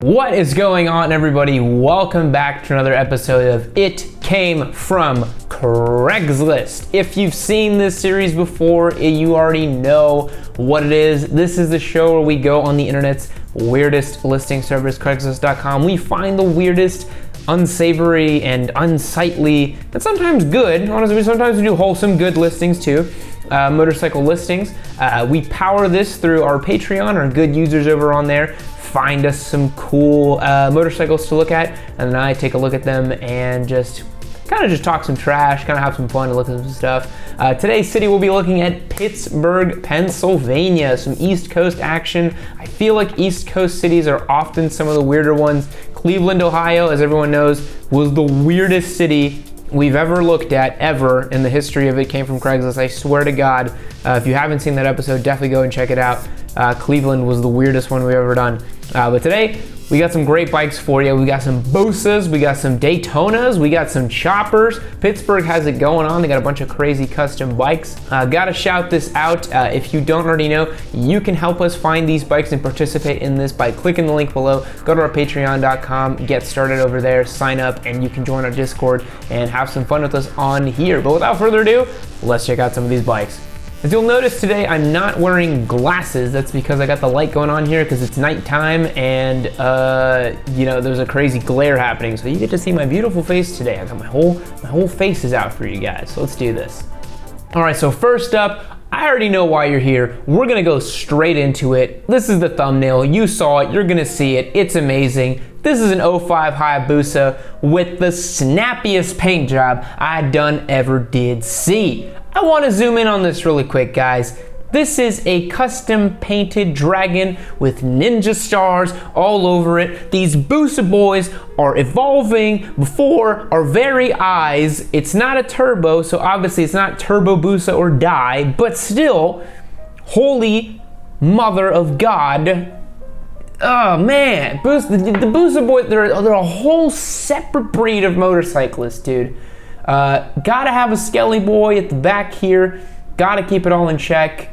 What is going on, everybody? Welcome back to another episode of It Came From Craigslist. If you've seen this series before, you already know what it is. This is the show where we go on the internet's weirdest listing service, Craigslist.com. We find the weirdest, unsavory, and unsightly, and sometimes good. Honestly, sometimes we do wholesome, good listings too. Motorcycle listings. We power this through our Patreon, our good users over on there. Find us some cool motorcycles to look at, and then I take a look at them and just talk some trash, kind of have some fun and look at some stuff. Today's city we'll be looking at Pittsburgh, Pennsylvania, some East Coast action. I feel like East Coast cities are often some of the weirder ones. Cleveland, Ohio, as everyone knows, was the weirdest city we've ever looked at, ever, in the history of It Came From Craigslist. I swear to God, if you haven't seen that episode, definitely go and check it out. Cleveland was the weirdest one we've ever done. But today, we got some great bikes for you. We got some BUSAs, we got some Daytonas, we got some choppers. Pittsburgh has it going on. They got a bunch of crazy custom bikes. Gotta shout this out. If you don't already know, you can help us find these bikes and participate in this by clicking the link below. Go to our patreon.com, get started over there, sign up, and you can join our Discord and have some fun with us on here. But without further ado, let's check out some of these bikes. As you'll notice today, I'm not wearing glasses. That's because I got the light going on here because it's nighttime and there's a crazy glare happening. So you get to see my beautiful face today. I got my whole face is out for you guys. So let's do this. All right, so first up, I already know why you're here. We're gonna go straight into it. This is the thumbnail. You saw it, you're gonna see it. It's amazing. This is an 05 Hayabusa with the snappiest paint job I ever did see. I want to zoom in on this really quick, guys. This is a custom painted dragon with ninja stars all over it. These BUSA boys are evolving before our very eyes. It's not a turbo, so obviously it's not Turbo Busa or die, but still, holy mother of God. Oh man, the BUSA boys, they're a whole separate breed of motorcyclists, dude. Gotta have a skelly boy at the back here. Gotta keep it all in check.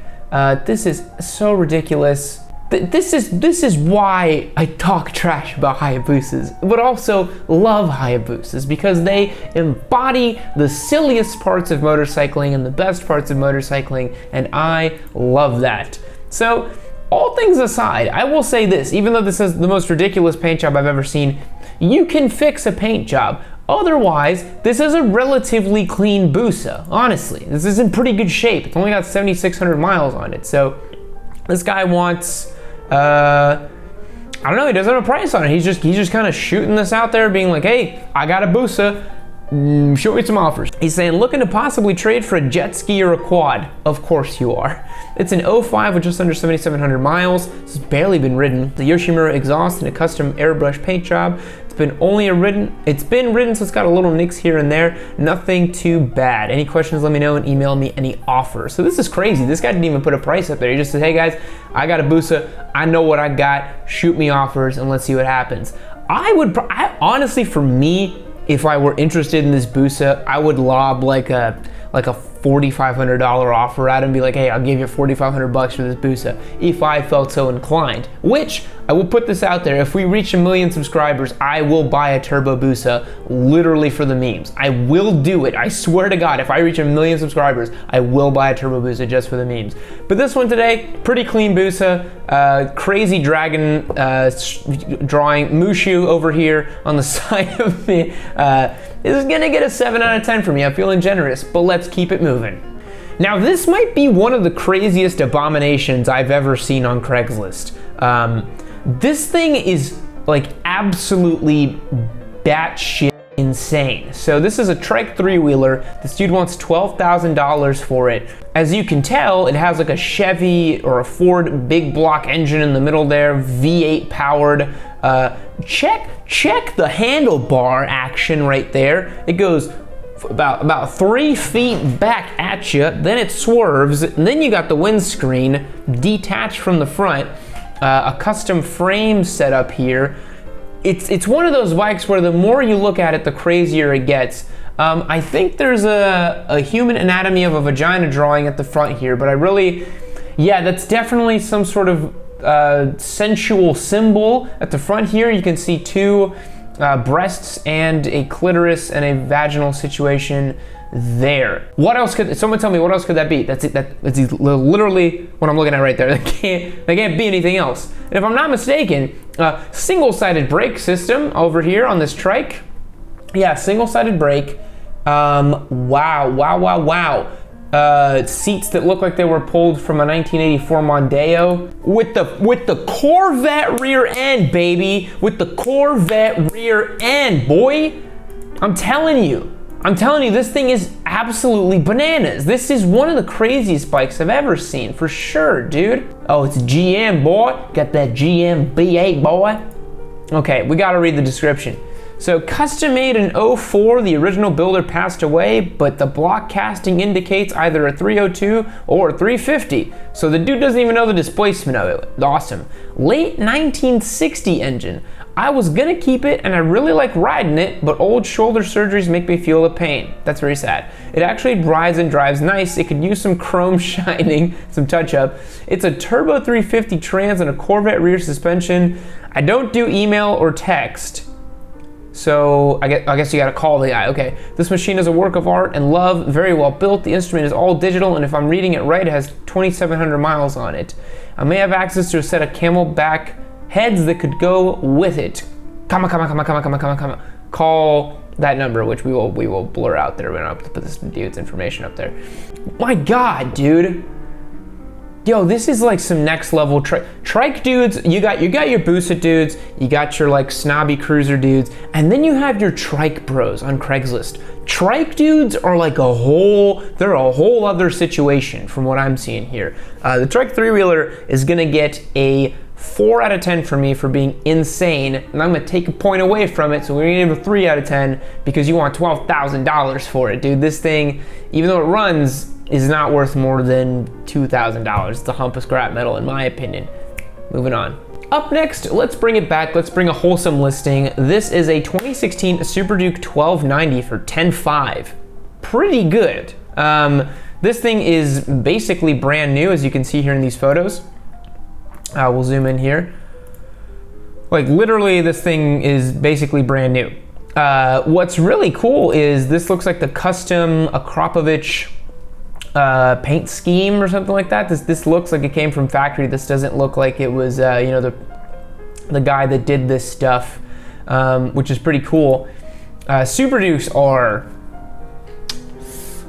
This is so ridiculous. This is why I talk trash about Hayabusas, but also love Hayabusas, because they embody the silliest parts of motorcycling and the best parts of motorcycling, and I love that. So, all things aside, I will say this, even though this is the most ridiculous paint job I've ever seen, you can fix a paint job. Otherwise, this is a relatively clean BUSA, honestly. This is in pretty good shape. It's only got 7,600 miles on it. So this guy wants, I don't know, he doesn't have a price on it. He's just kind of shooting this out there, being like, hey, I got a BUSA. Show me some offers. He's saying, looking to possibly trade for a jet ski or a quad. Of course you are. It's an 05 with just under 7,700 miles. It's barely been ridden. The Yoshimura exhaust and a custom airbrush paint job. It's been ridden, so it's got a little nicks here and there. Nothing too bad. Any questions, let me know and email me any offers. So this is crazy. This guy didn't even put a price up there. He just said, hey guys, I got a BUSA. I know what I got. Shoot me offers and let's see what happens. I honestly, for me, if I were interested in this BUSA, I would lob like a $4,500 offer at him and be like, hey, I'll give you $4,500 for this BUSA if I felt so inclined. Which, I will put this out there, if we reach 1 million subscribers, I will buy a Turbo Busa literally for the memes. I will do it. I swear to God, if I reach 1 million subscribers, I will buy a Turbo Busa just for the memes. But this one today, pretty clean BUSA, crazy dragon drawing, Mushu over here on the side of me. This is gonna get a 7 out of 10 for me. I'm feeling generous, but let's keep it moving. Now, this might be one of the craziest abominations I've ever seen on Craigslist. This thing is like absolutely batshit insane. So this is a Trike 3-wheeler. This dude wants $12,000 for it. As you can tell, it has like a Chevy or a Ford big block engine in the middle there, V8 powered. Check the handlebar action right there. It goes about 3 feet back at you, then it swerves, and then you got the windscreen detached from the front, a custom frame set up here. It's one of those bikes where the more you look at it, the crazier it gets. I think there's a human anatomy of a vagina drawing at the front here, but that's definitely some sort of sensual symbol at the front here. You can see two breasts and a clitoris and a vaginal situation there. What else could, someone tell me, what else could that be? That's it, that's literally what I'm looking at right there. They can't be anything else. And if I'm not mistaken, single-sided brake system over here on this trike. Yeah, single-sided brake. Wow. Seats that look like they were pulled from a 1984 Mondeo with the Corvette rear end, baby, with the Corvette rear end, boy. I'm telling you, this thing is absolutely bananas. This is one of the craziest bikes I've ever seen, for sure, dude. Oh, it's GM, boy. Got that GM B8, boy. Okay, we gotta read the description. So, custom made in 04, the original builder passed away, but the block casting indicates either a 302 or a 350. So the dude doesn't even know the displacement of it. Awesome. Late 1960 engine. I was gonna keep it and I really like riding it, but old shoulder surgeries make me feel the pain. That's very sad. It actually rides and drives nice. It could use some chrome shining, some touch up. It's a turbo 350 trans and a Corvette rear suspension. I don't do email or text. So I guess you gotta call the guy. Okay, this machine is a work of art and love, very well built. The instrument is all digital, and if I'm reading it right, it has 2,700 miles on it. I may have access to a set of camelback heads that could go with it. Come on. Call that number, which we will blur out there. We don't have to put this dude's information up there. My God, dude. Yo, this is like some next level trike dudes. You got your Busa dudes, you got your like snobby cruiser dudes, and then you have your trike bros on Craigslist. Trike dudes are like they're a whole other situation from what I'm seeing here. The Trike 3-wheeler is gonna get a 4 out of 10 for me for being insane, and I'm gonna take a point away from it, so we're gonna give it a 3 out of 10 because you want $12,000 for it, dude. This thing, even though it runs, is not worth more than $2,000. It's a hump of scrap metal in my opinion. Moving on. Up next, let's bring it back. Let's bring a wholesome listing. This is a 2016 Super Duke 1290 for $10,500. Pretty good. This thing is basically brand new, as you can see here in these photos. We'll zoom in here. Like literally, this thing is basically brand new. What's really cool is this looks like the custom Akrapovich paint scheme or something like that. This looks like it came from factory. This doesn't look like it was you know, the guy that did this stuff, which is pretty cool. Super Dukes are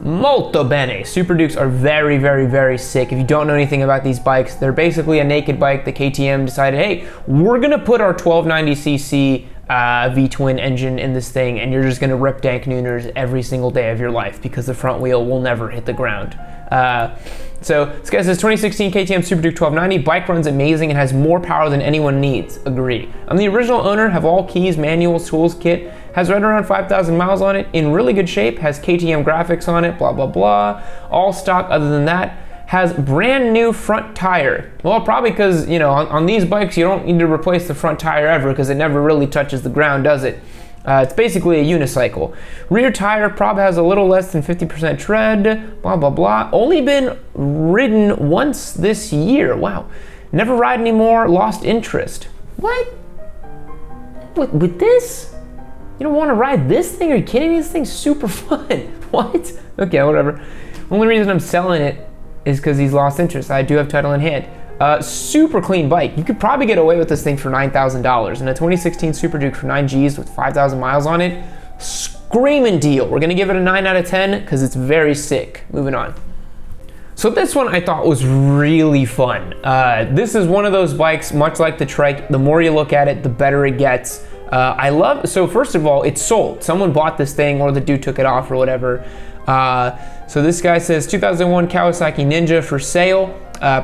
molto bene. Super Dukes are very, very, very sick. If you don't know anything about these bikes, they're basically a naked bike. The KTM decided, hey, we're gonna put our 1290cc V-twin engine in this thing, and you're just gonna rip dank nooners every single day of your life because the front wheel will never hit the ground. So this guy says 2016 KTM Super Duke 1290, bike runs amazing and has more power than anyone needs. Agree. I'm the original owner, have all keys, manuals, tools, kit, has right around 5,000 miles on it, in really good shape, has KTM graphics on it, blah, blah, blah. All stock other than that. Has brand new front tire. Well, probably because, you know, on these bikes, you don't need to replace the front tire ever because it never really touches the ground, does it? It's basically a unicycle. Rear tire probably has a little less than 50% tread, blah, blah, blah. Only been ridden once this year. Wow. Never ride anymore, lost interest. What? With this? You don't want to ride this thing? Are you kidding me? This thing's super fun. What? Okay, whatever. Only reason I'm selling it is because he's lost interest. I do have title in hand. Super clean bike. You could probably get away with this thing for $9,000. And a 2016 Super Duke for 9Gs with 5,000 miles on it, screaming deal. We're gonna give it a 9 out of 10 because it's very sick. Moving on. So this one I thought was really fun. This is one of those bikes, much like the Trike, the more you look at it, the better it gets. So first of all, it's sold. Someone bought this thing or the dude took it off or whatever. So this guy says 2001 Kawasaki Ninja for sale.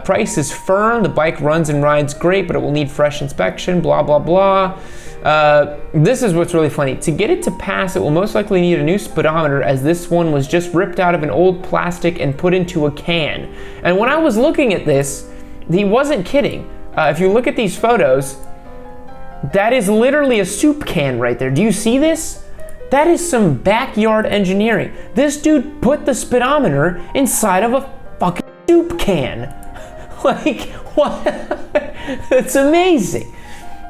Price is firm. The bike runs and rides great, but it will need fresh inspection, blah, blah, blah. This is what's really funny. To get it to pass, it will most likely need a new speedometer, as this one was just ripped out of an old plastic and put into a can. And when I was looking at this, he wasn't kidding. If you look at these photos, that is literally a soup can right there. Do you see this? That is some backyard engineering. This dude put the speedometer inside of a fucking soup can. Like, what? It's amazing.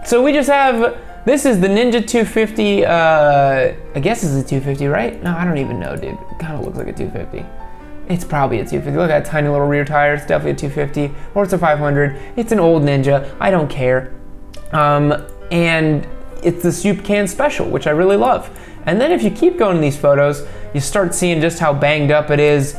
So we just have, this is the Ninja 250, I guess it's a 250, right? No, I don't even know, dude. It kind of looks like a 250. It's probably a 250. Look at that tiny little rear tire. It's definitely a 250, or it's a 500. It's an old Ninja. I don't care. And it's the Soup Can Special, which I really love. And then if you keep going in these photos, you start seeing just how banged up it is.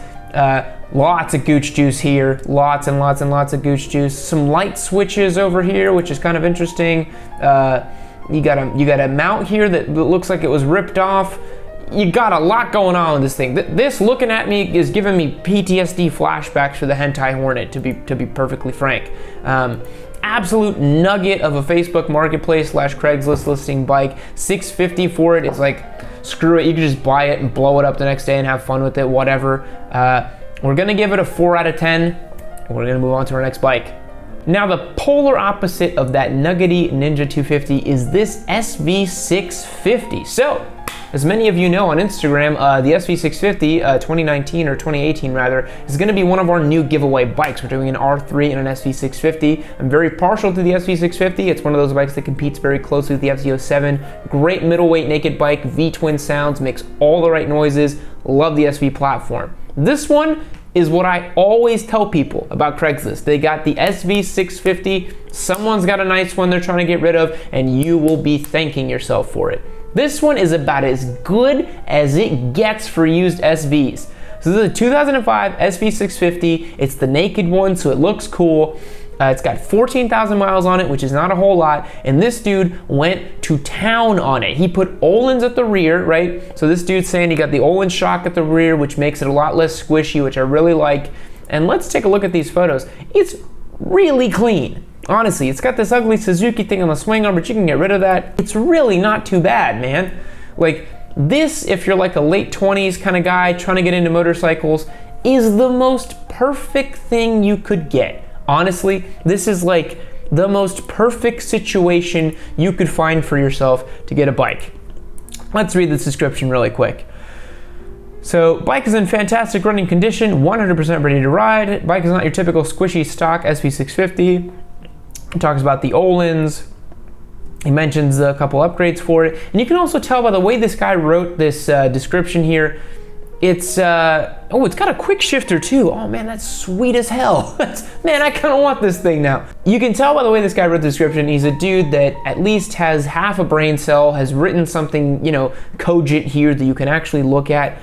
Lots of gooch juice here. Lots and lots and lots of gooch juice. Some light switches over here, which is kind of interesting. You got a mount here that looks like it was ripped off. You got a lot going on with this thing. This looking at me is giving me PTSD flashbacks for the Hentai Hornet, to be perfectly frank. Absolute nugget of a Facebook Marketplace / Craigslist listing bike. $650 for it. It's like, screw it, you can just buy it and blow it up the next day and have fun with it, whatever. We're gonna give it a 4 out of 10, and we're gonna move on to our next bike. Now the polar opposite of that nuggety Ninja 250 is this SV650. So, as many of you know on Instagram, the SV650, 2019 or 2018 rather, is gonna be one of our new giveaway bikes. We're doing an R3 and an SV650. I'm very partial to the SV650. It's one of those bikes that competes very closely with the FZ07. Great middleweight naked bike, V-twin sounds, makes all the right noises. Love the SV platform. This one is what I always tell people about Craigslist. They got the SV650, someone's got a nice one they're trying to get rid of, and you will be thanking yourself for it. This one is about as good as it gets for used SVs. So this is a 2005 SV650. It's the naked one, so it looks cool. It's got 14,000 miles on it, which is not a whole lot. And this dude went to town on it. He put Öhlins at the rear, right? So this dude's saying he got the Öhlins shock at the rear, which makes it a lot less squishy, which I really like. And let's take a look at these photos. It's really clean. Honestly, it's got this ugly Suzuki thing on the swing arm, but you can get rid of that. It's really not too bad, man. Like this, if you're like a late 20s kind of guy trying to get into motorcycles, is the most perfect thing you could get. Honestly, this is like the most perfect situation you could find for yourself to get a bike. Let's read this description really quick. So, bike is in fantastic running condition, 100% ready to ride. Bike is not your typical squishy stock SV650. He talks about the Öhlins. He mentions a couple upgrades for it. And you can also tell by the way this guy wrote this description here, it's got a quick shifter too. Oh man, that's sweet as hell. Man, I kind of want this thing now. You can tell by the way this guy wrote the description, he's a dude that at least has half a brain cell, has written something, cogent here that you can actually look at.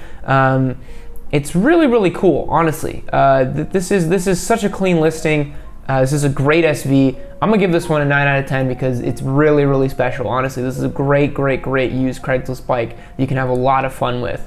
It's really, really cool, honestly. This is such a clean listing. This is a great SV. I'm gonna give this one a 9 out of 10 because it's really, really special. Honestly, this is a great, great, great used Craigslist bike that you can have a lot of fun with.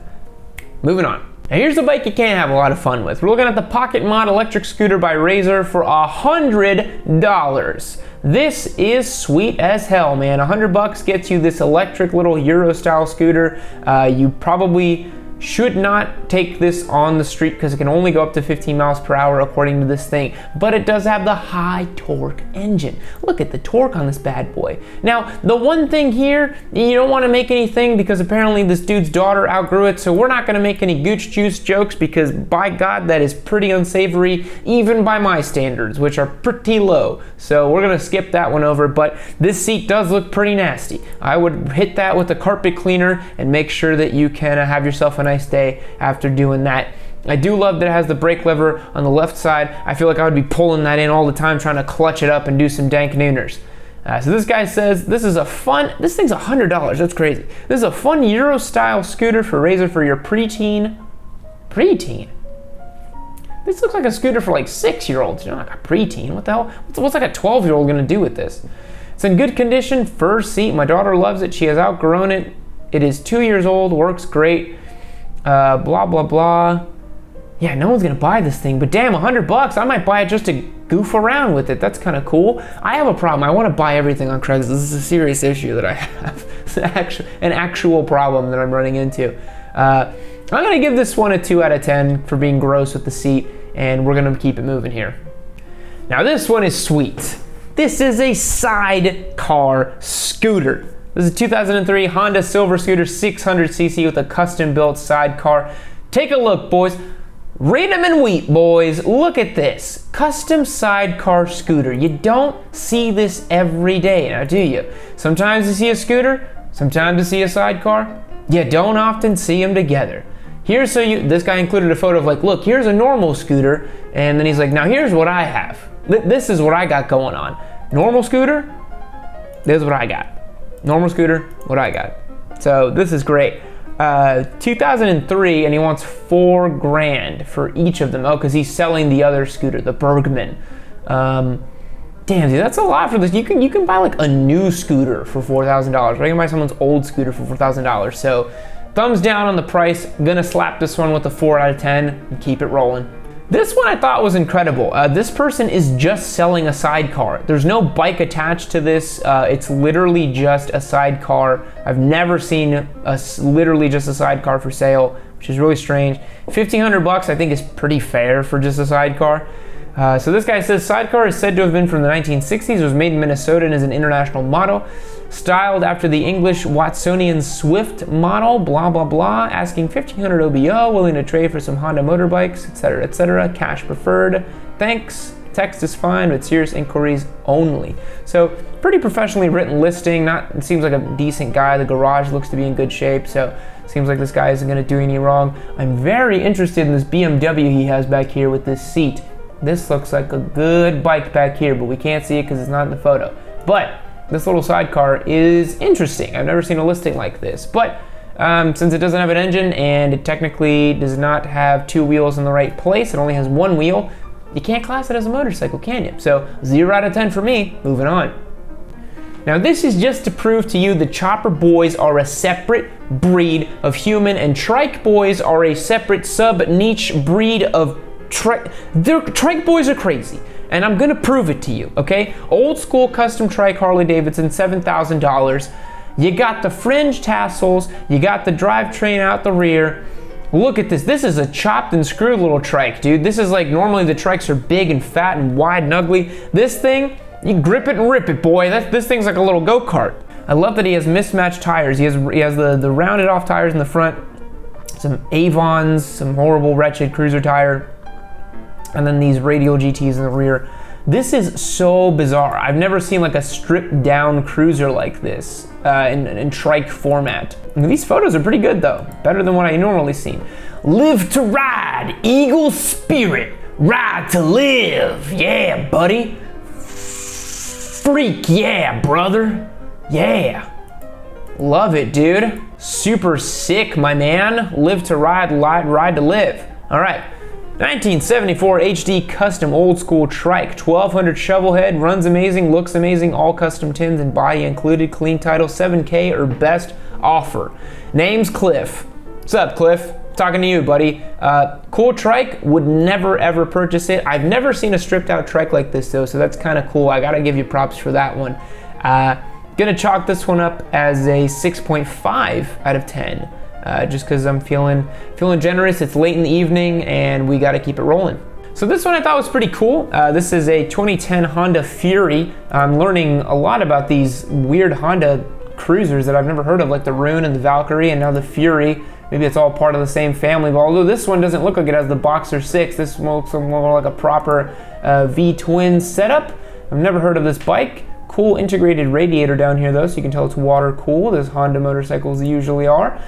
Moving on. Now here's a bike you can't have a lot of fun with. We're looking at the Pocket Mod electric scooter by Razer for $100. This is sweet as hell, man. $100 gets you this electric little Euro style scooter. You probably should not take this on the street because it can only go up to 15 miles per hour according to this thing, but it does have the high torque engine. Look at the torque on this bad boy. Now, the one thing here, you don't want to make anything because apparently this dude's daughter outgrew it, so we're not going to make any gooch juice jokes because by God, that is pretty unsavory, even by my standards, which are pretty low. So we're going to skip that one over, but this seat does look pretty nasty. I would hit that with a carpet cleaner and make sure that you can have yourself a nice day after doing that. I do love that it has the brake lever on the left side. I feel like I would be pulling that in all the time trying to clutch it up and do some dank nooners. So this guy says this thing's $100, that's crazy. This is a fun Euro style scooter for Razer for your preteen. This looks like a scooter for like 6-year-olds, like a preteen. What the hell? What's like a 12-year-old gonna do with this? It's in good condition, fur seat. My daughter loves it. She has outgrown it. It is 2 years old, works great. Blah, blah, blah. Yeah, no one's gonna buy this thing, but damn, $100, I might buy it just to goof around with it. That's kind of cool. I have a problem. I want to buy everything on Craigslist. This is a serious issue that I have. It's an actual problem that I'm running into. I'm gonna give this one a 2 out of 10 for being gross with the seat, and we're gonna keep it moving here. Now this one is sweet. This is a sidecar scooter. This is a 2003 Honda Silver Scooter 600cc with a custom built sidecar. Take a look, boys. Read them in wheat, boys. Look at this. Custom sidecar scooter. You don't see this every day, now do you? Sometimes you see a scooter, sometimes you see a sidecar. You don't often see them together. This guy included a photo of like, look, here's a normal scooter, and then he's like, now here's what I have. This is what I got going on. Normal scooter, this is what I got. Normal scooter, what I got. So this is great. 2003, and he wants $4 grand for each of them. Oh, because he's selling the other scooter, the Bergman. Damn, dude, that's a lot for this. You can buy like a new scooter for $4,000. Or you can buy someone's old scooter for $4,000. So thumbs down on the price. Gonna slap this one with a 4 out of 10 and keep it rolling. This one I thought was incredible. This person is just selling a sidecar. There's no bike attached to this. It's literally just a sidecar. I've never seen literally just a sidecar for sale, which is really strange. 1,500 bucks I think is pretty fair for just a sidecar. So this guy says, sidecar is said to have been from the 1960s, was made in Minnesota and is an international model. Styled after the English Watsonian Swift model, blah, blah, blah. Asking 1,500 OBO, willing to trade for some Honda motorbikes, etc., etc. Cash preferred. Thanks. Text is fine, but serious inquiries only. So pretty professionally written listing. It seems like a decent guy. The garage looks to be in good shape, so seems like this guy isn't gonna do any wrong. I'm very interested in this BMW he has back here with this seat. This looks like a good bike back here, but we can't see it because it's not in the photo. But this little sidecar is interesting. I've never seen a listing like this. But since it doesn't have an engine and it technically does not have 2 wheels in the right place, it only has 1 wheel, you can't class it as a motorcycle, can you? So 0 out of 10 for me. Moving on. Now this is just to prove to you the chopper boys are a separate breed of human and trike boys are a separate sub-niche breed of trike boys are crazy, and I'm gonna prove it to you, okay? Old school custom trike Harley-Davidson, $7,000. You got the fringe tassels, you got the drivetrain out the rear. Look at this. This is a chopped and screwed little trike, dude. This is like, normally the trikes are big and fat and wide and ugly. This thing, you grip it and rip it, boy. This thing's like a little go-kart. I love that he has mismatched tires. He has the rounded off tires in the front, some Avons, some horrible wretched cruiser tire, and then these radial GTs in the rear. This is so bizarre. I've never seen like a stripped down cruiser like this in trike format. And these photos are pretty good though, better than what I normally see. Live to ride, eagle spirit, ride to live. Yeah, buddy. Freak, yeah, brother. Yeah. Love it, dude. Super sick, my man. Live to ride, ride to live. All right. 1974 HD custom old school trike, 1200 shovel head, runs amazing, looks amazing, all custom tins and body included, clean title, 7K or best offer. Name's Cliff. What's up, Cliff? Talking to you, buddy. Cool trike, would never ever purchase it. I've never seen a stripped out trike like this though, so that's kind of cool. I gotta give you props for that one. Gonna chalk this one up as a 6.5 out of 10. Just because I'm feeling generous. It's late in the evening and we got to keep it rolling. So this one I thought was pretty cool. This is a 2010 Honda Fury. I'm learning a lot about these weird Honda cruisers that I've never heard of, like the Rune and the Valkyrie and now the Fury. Maybe it's all part of the same family, but although this one doesn't look like it has the Boxer 6, this one looks more like a proper V-twin setup. I've never heard of this bike. Cool integrated radiator down here though, so you can tell it's water cooled, as Honda motorcycles usually are.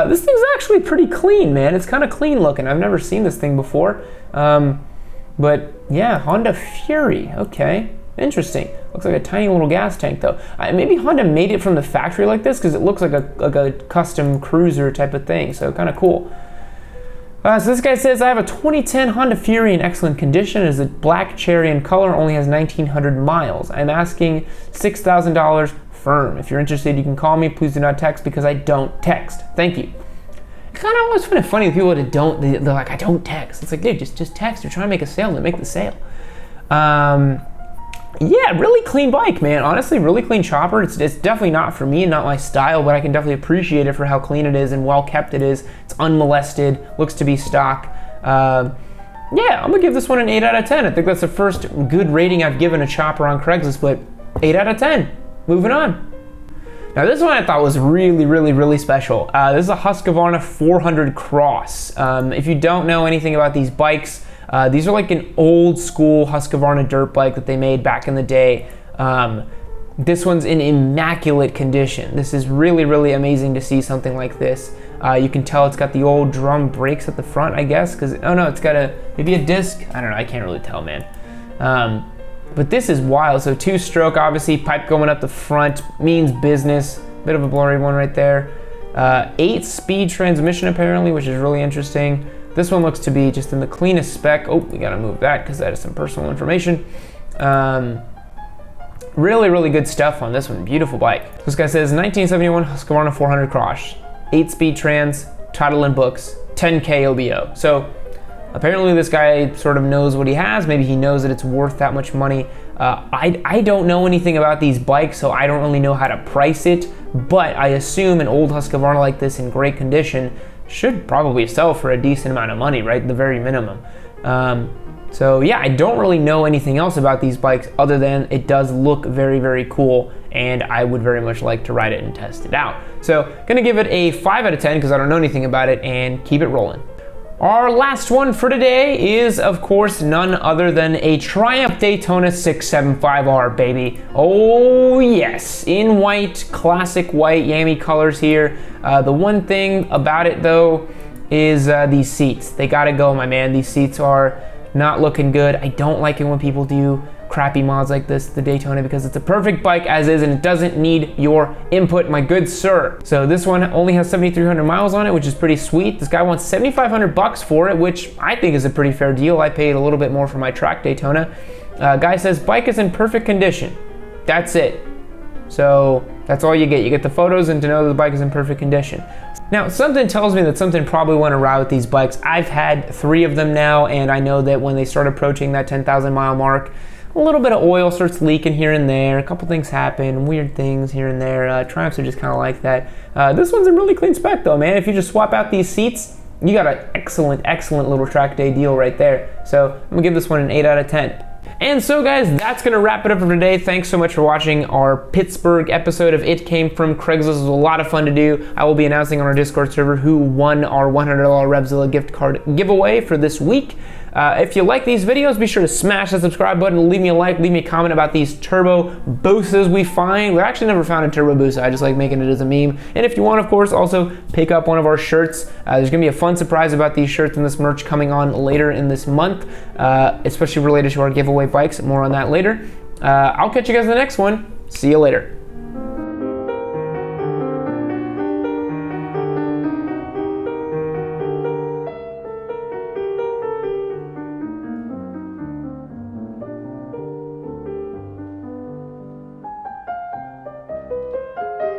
This thing's actually pretty clean, man. It's kind of clean looking. I've never seen this thing before. But yeah, Honda Fury, okay. Interesting. Looks like a tiny little gas tank though. Maybe Honda made it from the factory like this because it looks like a custom cruiser type of thing, so kind of cool. So this guy says, I have a 2010 Honda Fury in excellent condition. It is a black cherry in color, only has 1,900 miles. I'm asking $6,000 firm. If you're interested, you can call me. Please do not text because I don't text. Thank you. It's kind of always kind of funny with people that don't, they're like, I don't text. It's like, dude, just text. You're trying to make a sale, then make the sale. Yeah, really clean bike, man. Honestly, really clean chopper. It's definitely not for me and not my style, but I can definitely appreciate it for how clean it is and well kept it is. It's unmolested, looks to be stock. Yeah, I'm gonna give this one an 8 out of 10. I think that's the first good rating I've given a chopper on Craigslist, but 8 out of 10. Moving on. Now this one I thought was really special. This is a Husqvarna 400 Cross. If you don't know anything about these bikes, these are like an old school Husqvarna dirt bike that they made back in the day. This one's in immaculate condition. This is really amazing to see something like this. You can tell it's got the old drum brakes at the front, I guess, because, oh no, it's got maybe a disc. I don't know, I can't really tell, man. But this is wild. So 2-stroke, obviously, pipe going up the front, means business. Bit of a blurry one right there. 8-speed transmission apparently, which is really interesting. This one looks to be just in the cleanest spec. Oh, we gotta move that because that is some personal information. Really good stuff on this one. Beautiful bike. This guy says 1971 Husqvarna 400 Cross, 8-speed trans, title and books, 10K OBO. So apparently this guy sort of knows what he has. Maybe he knows that it's worth that much money. I don't know anything about these bikes, so I don't really know how to price it, but I assume an old Husqvarna like this in great condition should probably sell for a decent amount of money, right? The very minimum. So yeah, I don't really know anything else about these bikes other than it does look very cool, and I would very much like to ride it and test it out. So gonna give it a 5 out of 10 because I don't know anything about it, and keep it rolling. Our last one for today is, of course, none other than a Triumph Daytona 675R, baby. Oh yes, in white, classic white Yammie colors here. The one thing about it though is these seats. They gotta go, my man. These seats are not looking good. I don't like it when people do crappy mods like this, the Daytona, because it's a perfect bike as is and it doesn't need your input, my good sir. So this one only has 7,300 miles on it, which is pretty sweet. This guy wants 7,500 bucks for it, which I think is a pretty fair deal. I paid a little bit more for my track Daytona. Guy says bike is in perfect condition. That's it. So that's all you get. You get the photos and to know that the bike is in perfect condition. Now, something tells me that something probably went awry with these bikes. I've had 3 of them now, and I know that when they start approaching that 10,000 mile mark, a little bit of oil starts leaking here and there. A couple things happen, weird things here and there. Triumphs are just kind of like that. This one's a really clean spec though, man. If you just swap out these seats, you got an excellent little track day deal right there. So I'm gonna give this one an 8 out of 10. And so guys, that's gonna wrap it up for today. Thanks so much for watching our Pittsburgh episode of It Came From Craigslist. It was a lot of fun to do. I will be announcing on our Discord server who won our $100 Revzilla gift card giveaway for this week. If you like these videos, be sure to smash that subscribe button, leave me a like, leave me a comment about these Turbo Busas we find. We actually never found a Turbo Busa. I just like making it as a meme. And if you want, of course, also pick up one of our shirts. There's gonna be a fun surprise about these shirts and this merch coming on later in this month, especially related to our giveaway bikes. More on that later. I'll catch you guys in the next one. See you later.